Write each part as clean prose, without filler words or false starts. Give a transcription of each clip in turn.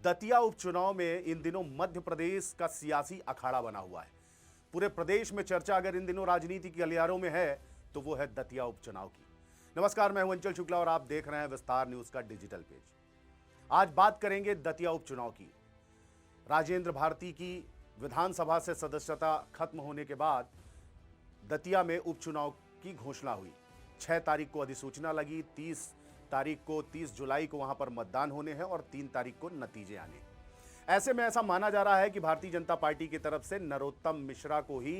दतिया उपचुनाव में इन दिनों मध्य प्रदेश का सियासी अखाड़ा बना हुआ है। पूरे प्रदेश में चर्चा अगर इन दिनों राजनीति की गलियारों में है तो वो है दतिया उपचुनाव की। नमस्कार, मैं हूं अंचल शुक्ला और आप देख रहे हैं विस्तार न्यूज का डिजिटल पेज। आज बात करेंगे दतिया उपचुनाव की। राजेंद्र भारती की विधानसभा से सदस्यता खत्म होने के बाद दतिया में उपचुनाव की घोषणा हुई। 6 तारीख को अधिसूचना लगी, 30 जुलाई को वहां पर मतदान होने हैं और 3 तारीख को नतीजे आने हैं। ऐसे में ऐसा माना जा रहा है कि भारतीय जनता पार्टी की तरफ से नरोत्तम मिश्रा को ही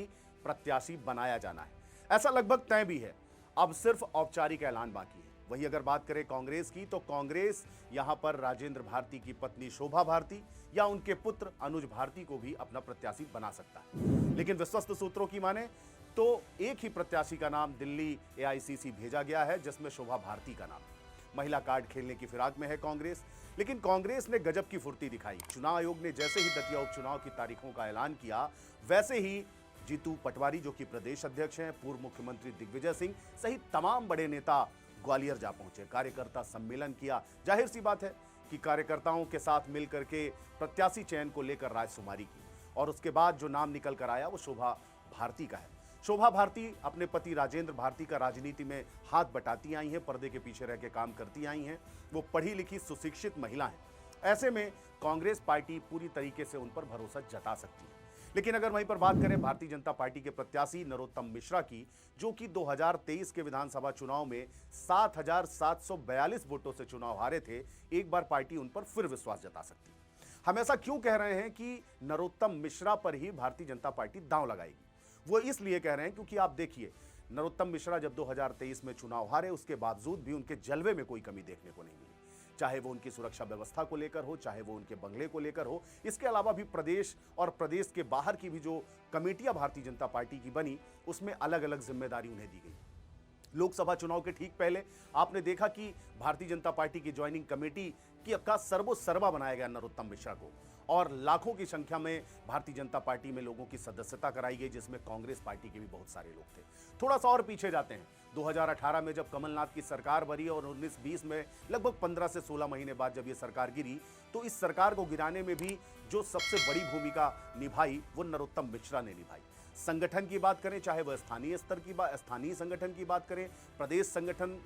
प्रत्याशी बनाया जाना है। ऐसा लगभग तय भी है, अब सिर्फ औपचारिक ऐलान बाकी है। वहीं अगर बात करें कांग्रेस की, तो कांग्रेस यहां पर राजेंद्र भारती की पत्नी शोभा भारती या उनके पुत्र अनुज भारती को भी अपना प्रत्याशी बना सकता है। लेकिन विश्वस्त सूत्रों की माने तो एक ही प्रत्याशी का नाम दिल्ली एआईसीसी भेजा गया है, जिसमें शोभा भारती का नाम। महिला कार्ड खेलने की फिराक में है कांग्रेस, लेकिन कांग्रेस ने गजब की फुर्ती दिखाई। चुनाव आयोग ने जैसे ही दतिया उपचुनाव की तारीखों का ऐलान किया, वैसे ही जीतू पटवारी जो कि प्रदेश अध्यक्ष हैं, पूर्व मुख्यमंत्री दिग्विजय सिंह सहित तमाम बड़े नेता ग्वालियर जा पहुंचे, कार्यकर्ता सम्मेलन किया। जाहिर सी बात है कि कार्यकर्ताओं के साथ मिलकर के प्रत्याशी चयन को लेकर राजसुमारी की और उसके बाद जो नाम निकल कर आया वो शोभा भारती का है। शोभा भारती अपने पति राजेंद्र भारती का राजनीति में हाथ बटाती आई हैं, पर्दे के पीछे रह के काम करती आई हैं। वो पढ़ी लिखी सुशिक्षित महिला हैं। ऐसे में कांग्रेस पार्टी पूरी तरीके से उन पर भरोसा जता सकती है। लेकिन अगर वहीं पर बात करें भारतीय जनता पार्टी के प्रत्याशी नरोत्तम मिश्रा की, जो कि 2023 के विधानसभा चुनाव में 7,742 वोटों से चुनाव हारे थे, एक बार पार्टी उन पर फिर विश्वास जता सकती है। हम ऐसा क्यों कह रहे हैं कि नरोत्तम मिश्रा पर ही भारतीय जनता पार्टी दांव लगाएगी? वो इसलिए कह रहे हैं क्योंकि आप देखिए, नरोत्तम मिश्रा जब 2023 में चुनाव हारे, उसके बावजूद भी उनके जलवे में कोई कमी देखने को नहीं मिली। चाहे वो उनकी सुरक्षा व्यवस्था को लेकर हो, चाहे वो उनके बंगले को लेकर हो। इसके अलावा भी प्रदेश और प्रदेश के बाहर की भी जो कमेटियां भारतीय जनता पार्टी की बनी, उसमें अलग अलग जिम्मेदारी उन्हें दी गई। लोकसभा चुनाव के ठीक पहले आपने देखा कि भारतीय जनता पार्टी की ज्वाइनिंग कमेटी का सर्वोसर्वा बनाया गया नरोत्तम मिश्रा को, और लाखों की संख्या में भारतीय जनता पार्टी में लोगों की सदस्यता कराई गई, जिसमें कांग्रेस पार्टी के भी बहुत सारे लोग थे। थोड़ा सा और पीछे जाते हैं, 2018 में जब कमलनाथ की सरकार बनी और 19-20 में लगभग 15 से 16 महीने बाद जब ये सरकार गिरी, तो इस सरकार को गिराने में भी जो सबसे बड़ी भूमिका निभाई वो नरोत्तम मिश्रा ने निभाई। संगठन की बात करें, चाहे वह स्थानीय स्तर की स्थानीय संगठन की बात करें, प्रदेश संगठन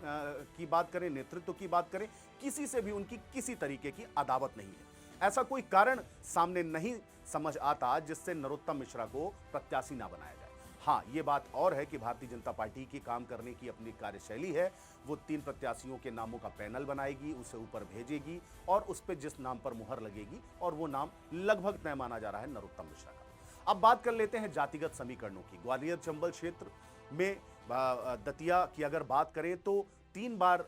की बात करें, नेतृत्व की बात करें, किसी से भी उनकी किसी तरीके की अदावत नहीं है। ऐसा कोई कारण सामने नहीं समझ आता जिससे नरोत्तम मिश्रा को प्रत्याशी ना बनाया जाए। हाँ, ये बात और है कि भारतीय जनता पार्टी की काम करने की अपनी कार्यशैली है। वो 3 प्रत्याशियों के नामों का पैनल बनाएगी, उसे ऊपर भेजेगी और उस पर जिस नाम पर मुहर लगेगी, और वो नाम लगभग तय माना जा रहा है नरोत्तम मिश्रा का। अब बात कर लेते हैं जातिगत समीकरणों की। ग्वालियर चंबल क्षेत्र में दतिया की अगर बात करें तो 3 बार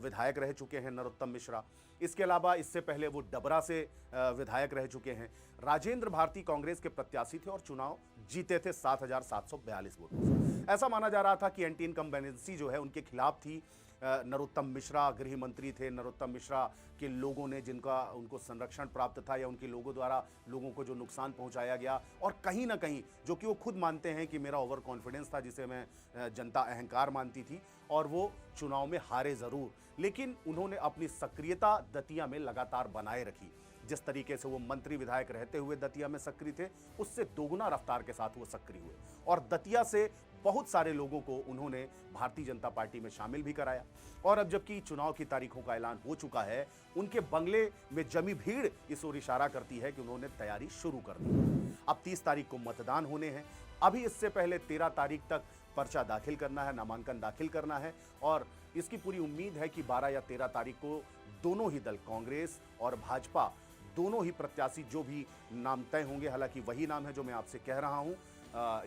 विधायक रह चुके हैं नरोत्तम मिश्रा। इसके अलावा इससे पहले वो डबरा से विधायक रह चुके हैं। राजेंद्र भारती कांग्रेस के प्रत्याशी थे और चुनाव जीते थे 7,742 वोटों से। ऐसा माना जा रहा था कि एंटी इनकम्बेंसी जो है उनके खिलाफ थी। नरोत्तम मिश्रा गृह मंत्री थे। नरोत्तम मिश्रा के लोगों ने, जिनका उनको संरक्षण प्राप्त था या उनके लोगों द्वारा लोगों को जो नुकसान पहुंचाया गया, और कहीं ना कहीं जो कि वो खुद मानते हैं कि मेरा ओवर कॉन्फिडेंस था, जिसे मैं जनता अहंकार मानती थी, और वो चुनाव में हारे जरूर, लेकिन उन्होंने अपनी सक्रियता दतिया में लगातार बनाए रखी। जिस तरीके से वो मंत्री विधायक रहते हुए दतिया में सक्रिय थे, उससे दोगुना रफ्तार के साथ वो सक्रिय हुए और दतिया से बहुत सारे लोगों को उन्होंने भारतीय जनता पार्टी में शामिल भी कराया। और अब जबकि चुनाव की तारीखों का ऐलान हो चुका है, उनके बंगले में जमी भीड़ इस ओर इशारा करती है कि उन्होंने तैयारी शुरू कर दी। अब 30 तारीख को मतदान होने हैं। अभी इससे पहले 13 तारीख तक पर्चा दाखिल करना है, नामांकन दाखिल करना है, और इसकी पूरी उम्मीद है कि 12 या 13 तारीख को दोनों ही दल, कांग्रेस और भाजपा, दोनों ही प्रत्याशी जो भी नाम तय होंगे, हालांकि वही नाम है जो मैं आपसे कह रहा हूं,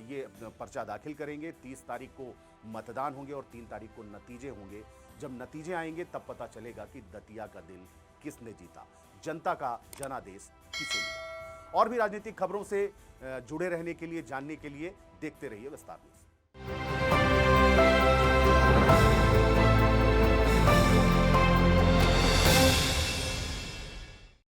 ये पर्चा दाखिल करेंगे। 30 तारीख को मतदान होंगे और 3 तारीख को नतीजे होंगे। जब नतीजे आएंगे तब पता चलेगा कि दतिया का दिल किसने जीता, जनता का जनादेश किसे मिला। और भी राजनीतिक खबरों से जुड़े रहने के लिए, जानने के लिए देखते रहिए विस्तार न्यूज।